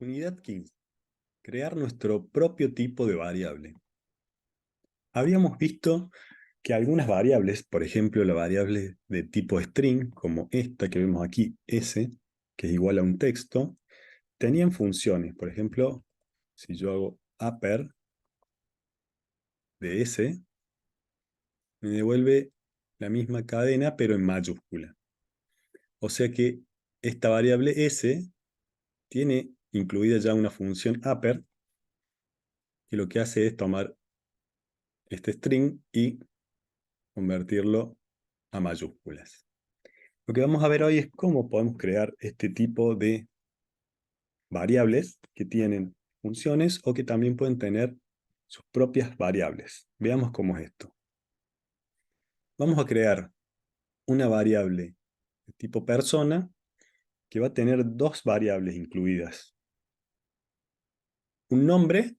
Unidad 15. Crear nuestro propio tipo de variable. Habíamos visto que algunas variables, por ejemplo la variable de tipo string, como esta que vemos aquí, s, que es igual a un texto, tenían funciones. Por ejemplo, si yo hago upper de s, me devuelve la misma cadena pero en mayúscula. O sea que esta variable s tiene incluida ya una función upper, que lo que hace es tomar este string y convertirlo a mayúsculas. Lo que vamos a ver hoy es cómo podemos crear este tipo de variables que tienen funciones o que también pueden tener sus propias variables. Veamos cómo es esto. Vamos a crear una variable de tipo persona que va a tener dos variables incluidas. Un nombre,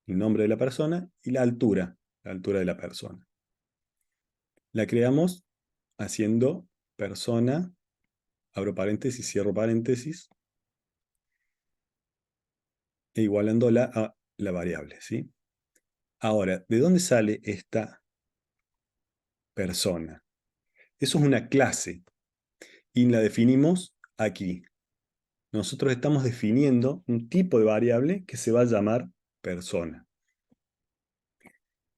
el nombre de la persona, y la altura de la persona. La creamos haciendo persona, abro paréntesis, cierro paréntesis, e igualándola a la variable, ¿sí? Ahora, ¿de dónde sale esta persona? Eso es una clase y la definimos aquí. Nosotros estamos definiendo un tipo de variable que se va a llamar persona.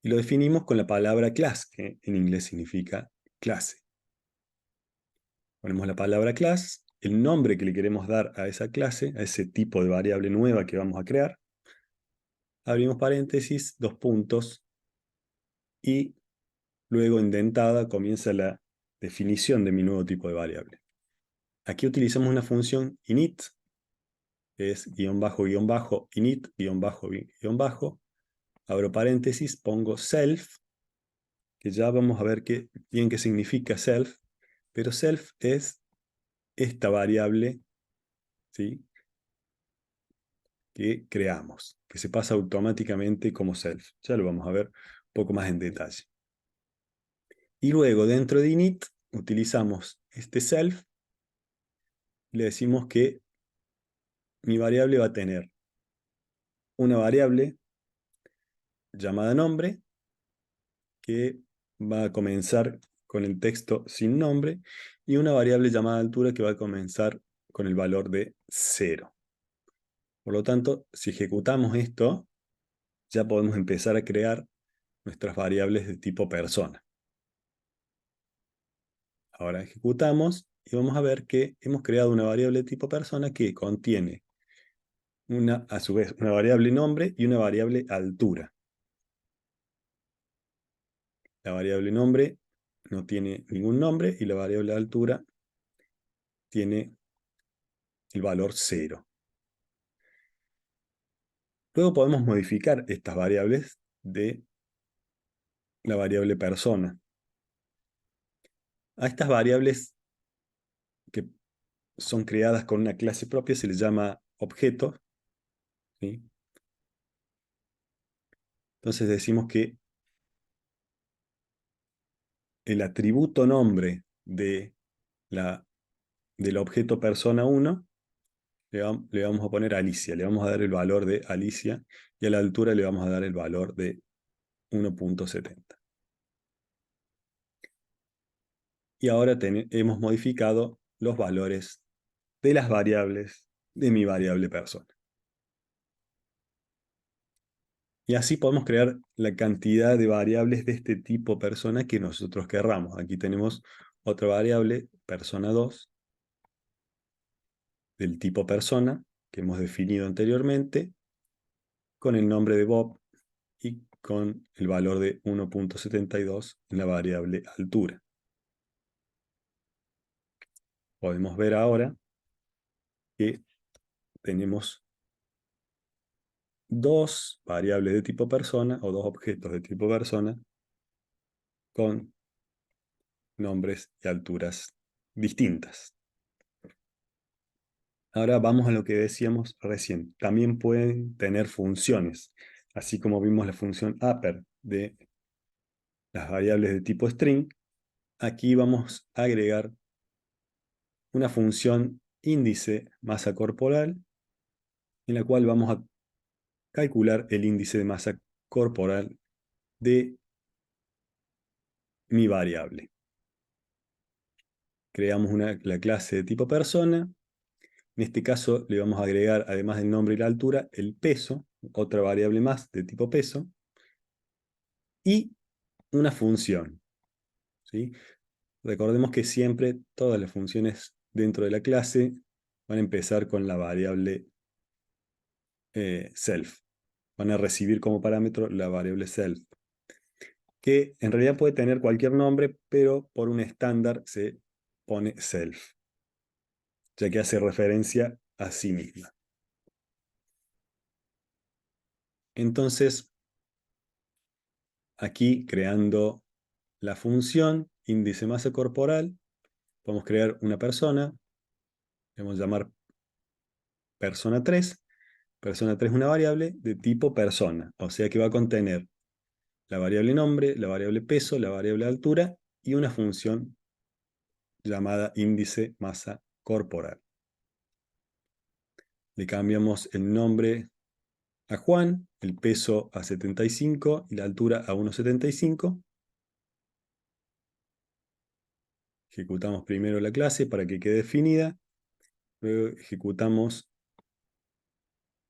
Y lo definimos con la palabra class, que en inglés significa clase. Ponemos la palabra class, el nombre que le queremos dar a esa clase, a ese tipo de variable nueva que vamos a crear. Abrimos paréntesis, dos puntos, y luego indentada comienza la definición de mi nuevo tipo de variable. Aquí utilizamos una función init, que es guión bajo, init, guión bajo, abro paréntesis, pongo self, que ya vamos a ver bien qué significa self, pero self es esta variable, ¿sí?, que creamos, que se pasa automáticamente como self. Ya lo vamos a ver un poco más en detalle. Y luego dentro de init utilizamos este self, le decimos que mi variable va a tener una variable llamada nombre, que va a comenzar con el texto sin nombre, y una variable llamada altura que va a comenzar con el valor de 0. Por lo tanto, si ejecutamos esto, ya podemos empezar a crear nuestras variables de tipo persona. Ahora ejecutamos y vamos a ver que hemos creado una variable de tipo persona que contiene a su vez una variable nombre y una variable altura. La variable nombre no tiene ningún nombre y la variable altura tiene el valor 0. Luego podemos modificar estas variables de la variable persona. A estas variables que son creadas con una clase propia se les llama objetos, ¿sí? Entonces decimos que el atributo nombre del objeto persona 1 le vamos a poner Alicia, le vamos a dar el valor de Alicia, y a la altura le vamos a dar el valor de 1.70. Y ahora hemos modificado los valores de las variables de mi variable persona. Y así podemos crear la cantidad de variables de este tipo persona que nosotros querramos. Aquí tenemos otra variable, persona 2, del tipo persona, que hemos definido anteriormente, con el nombre de Bob y con el valor de 1.72 en la variable altura. Podemos ver ahora que tenemos dos variables de tipo persona o dos objetos de tipo persona con nombres y alturas distintas. Ahora vamos a lo que decíamos recién. También pueden tener funciones, así como vimos la función upper de las variables de tipo string. Aquí vamos a agregar una función índice masa corporal en la cual vamos a calcular el índice de masa corporal de mi variable. Creamos la clase de tipo persona. En este caso le vamos a agregar, además del nombre y la altura, el peso, otra variable más de tipo peso, y una función, ¿sí? Recordemos que siempre todas las funciones dentro de la clase van a empezar con la variable self. Van a recibir como parámetro la variable self, que en realidad puede tener cualquier nombre, pero por un estándar se pone self, ya que hace referencia a sí misma. Entonces, aquí creando la función índice masa corporal, podemos crear una persona, le vamos a llamar persona 3. Persona 3 es una variable de tipo persona, o sea que va a contener la variable nombre, la variable peso, la variable altura y una función llamada índice masa corporal. Le cambiamos el nombre a Juan, el peso a 75 y la altura a 1,75. Ejecutamos primero la clase para que quede definida. Luego ejecutamos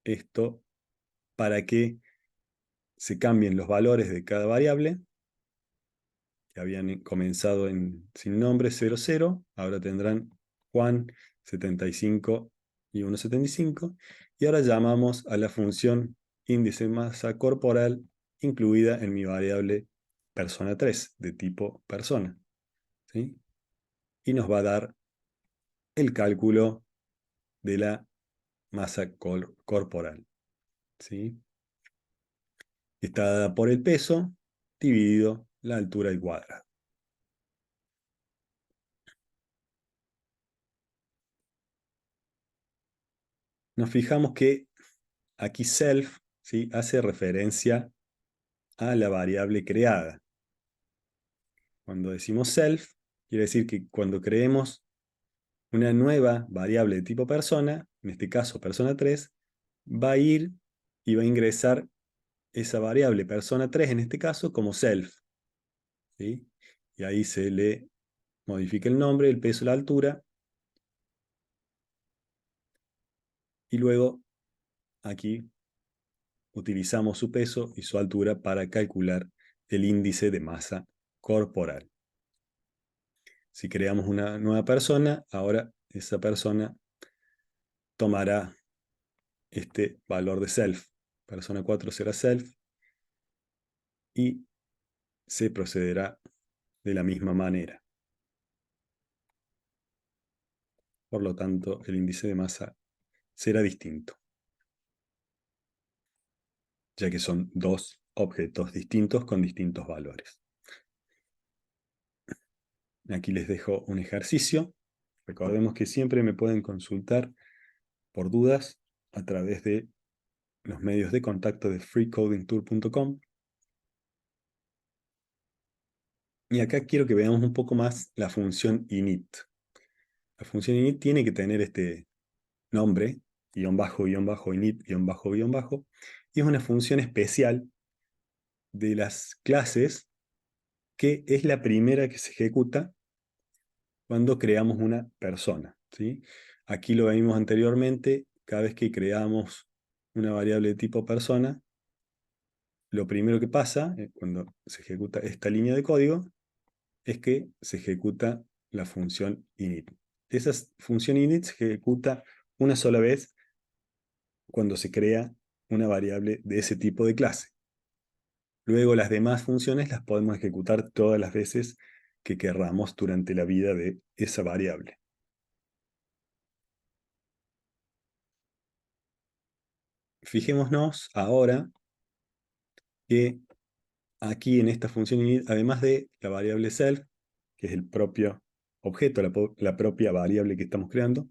esto para que se cambien los valores de cada variable, que habían comenzado sin nombre 00, ahora tendrán Juan 75 y 1,75. Y ahora llamamos a la función índice masa corporal incluida en mi variable persona 3, de tipo persona, ¿sí? Y nos va a dar el cálculo de la masa corporal, ¿sí? Está dada por el peso dividido la altura al cuadrado. Nos fijamos que aquí self, ¿sí?, hace referencia a la variable creada. Cuando decimos self, quiere decir que cuando creemos una nueva variable de tipo persona, en este caso persona 3, va a ir y va a ingresar esa variable persona 3, en este caso, como self, ¿sí? Y ahí se le modifica el nombre, el peso, la altura, y luego aquí utilizamos su peso y su altura para calcular el índice de masa corporal. Si creamos una nueva persona, ahora esa persona tomará este valor de self. Persona 4 será self y se procederá de la misma manera. Por lo tanto, el índice de masa será distinto, ya que son dos objetos distintos con distintos valores. Aquí les dejo un ejercicio. Recordemos que siempre me pueden consultar por dudas a través de los medios de contacto de freecodingtour.com. Y acá quiero que veamos un poco más la función init. La función init tiene que tener este nombre, guión bajo, init, guión bajo, y es una función especial de las clases que es la primera que se ejecuta cuando creamos una persona, ¿sí? Aquí lo vimos anteriormente, cada vez que creamos una variable de tipo persona, lo primero que pasa cuando se ejecuta esta línea de código es que se ejecuta la función init. Esa función init se ejecuta una sola vez cuando se crea una variable de ese tipo de clase. Luego las demás funciones las podemos ejecutar todas las veces que querramos durante la vida de esa variable. Fijémonos ahora que aquí en esta función init, además de la variable self, que es el propio objeto, la propia variable que estamos creando,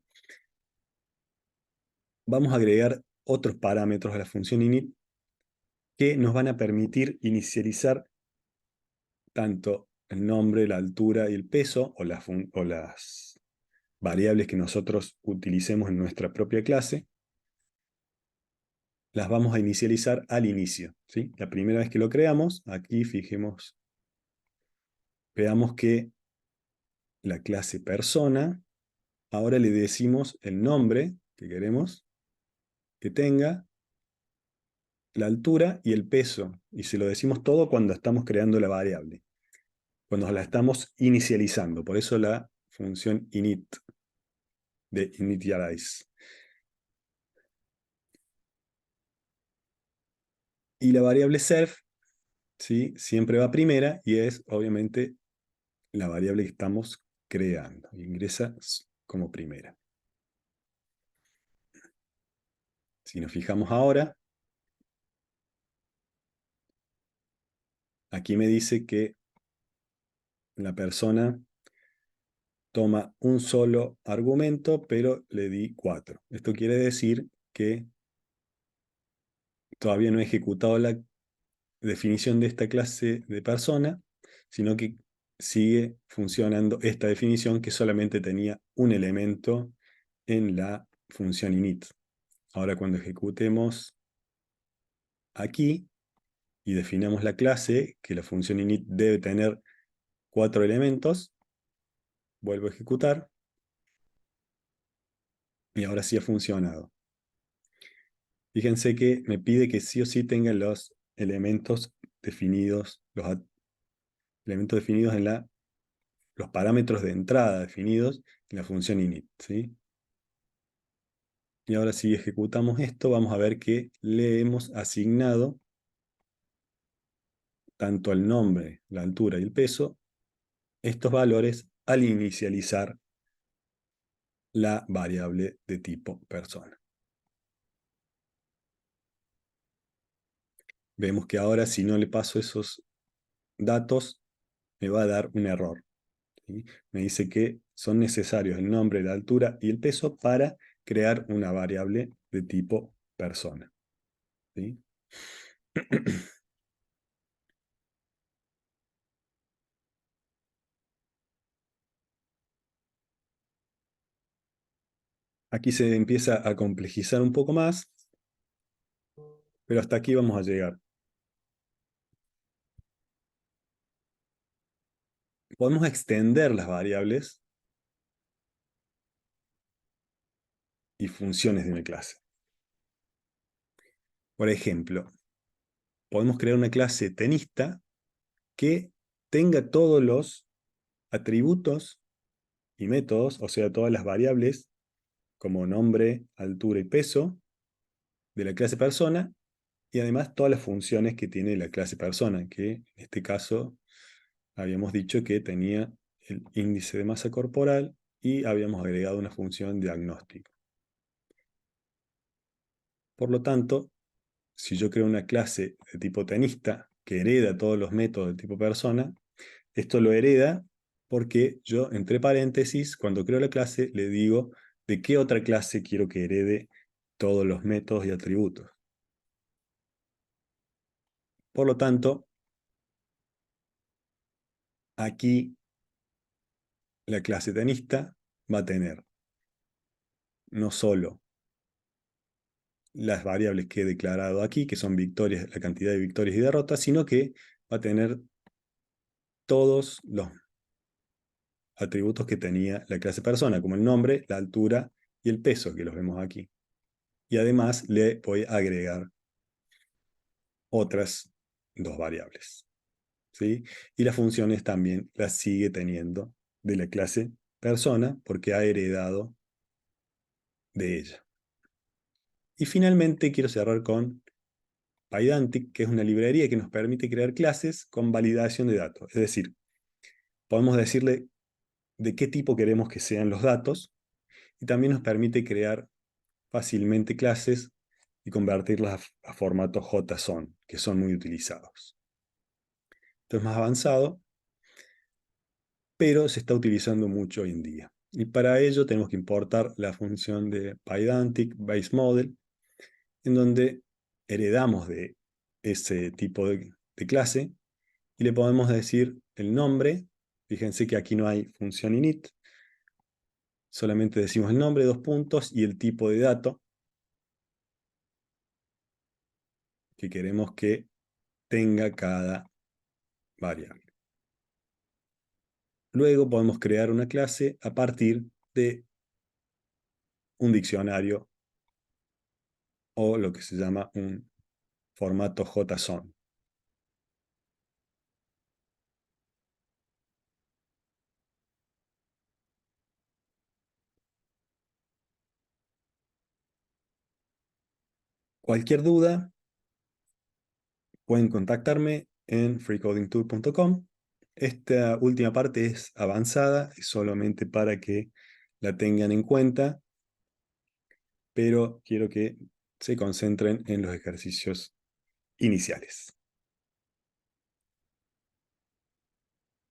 vamos a agregar otros parámetros a la función init que nos van a permitir inicializar tanto el nombre, la altura y el peso, o las variables que nosotros utilicemos en nuestra propia clase, las vamos a inicializar al inicio, ¿sí? La primera vez que lo creamos, aquí veamos que la clase persona, ahora le decimos el nombre que queremos que tenga, la altura y el peso. Y se lo decimos todo cuando estamos creando la variable, cuando la estamos inicializando. Por eso la función init, de initialize. Y la variable self, ¿sí? Siempre va primera y es obviamente la variable que estamos creando. Ingresa como primera. Si nos fijamos ahora, aquí me dice que la persona toma un solo argumento, pero le di 4. Esto quiere decir que todavía no he ejecutado la definición de esta clase de persona, sino que sigue funcionando esta definición que solamente tenía un elemento en la función init. Ahora cuando ejecutemos aquí y definamos la clase, que la función init debe tener 4 elementos, vuelvo a ejecutar y ahora sí ha funcionado. Fíjense que me pide que sí o sí tenga los elementos definidos, elementos definidos en los parámetros de entrada definidos en la función init, ¿sí? Y ahora si ejecutamos esto, vamos a ver que le hemos asignado tanto el nombre, la altura y el peso, estos valores al inicializar la variable de tipo persona. Vemos que ahora si no le paso esos datos, me va a dar un error, ¿sí? Me dice que son necesarios el nombre, la altura y el peso para crear una variable de tipo persona, ¿sí? Aquí se empieza a complejizar un poco más, pero hasta aquí vamos a llegar. Podemos extender las variables y funciones de una clase. Por ejemplo, podemos crear una clase tenista que tenga todos los atributos y métodos, o sea, todas las variables como nombre, altura y peso de la clase persona, y además todas las funciones que tiene la clase persona, que en este caso habíamos dicho que tenía el índice de masa corporal y habíamos agregado una función diagnóstico. Por lo tanto, si yo creo una clase de tipo tenista que hereda todos los métodos de tipo persona, esto lo hereda porque yo, entre paréntesis, cuando creo la clase, le digo de qué otra clase quiero que herede todos los métodos y atributos. Por lo tanto, aquí la clase tenista va a tener no solo las variables que he declarado aquí, que son victorias, la cantidad de victorias y derrotas, sino que va a tener todos los atributos que tenía la clase persona, como el nombre, la altura y el peso, que los vemos aquí. Y además le voy a agregar otras dos variables, ¿sí? Y las funciones también las sigue teniendo de la clase persona porque ha heredado de ella. Y finalmente quiero cerrar con Pydantic, que es una librería que nos permite crear clases con validación de datos. Es decir, podemos decirle de qué tipo queremos que sean los datos y también nos permite crear fácilmente clases y convertirlas a formato JSON, que son muy utilizados. Esto es más avanzado, pero se está utilizando mucho hoy en día. Y para ello tenemos que importar la función de Pydantic Base Model, en donde heredamos de ese tipo de clase y le podemos decir el nombre. Fíjense que aquí no hay función init, solamente decimos el nombre, 2 puntos, y el tipo de dato. que queremos que tenga cada variable. Luego podemos crear una clase a partir de un diccionario o lo que se llama un formato JSON. Cualquier duda, pueden contactarme en freecodingtour.com. Esta última parte es avanzada, es solamente para que la tengan en cuenta, pero quiero que se concentren en los ejercicios iniciales.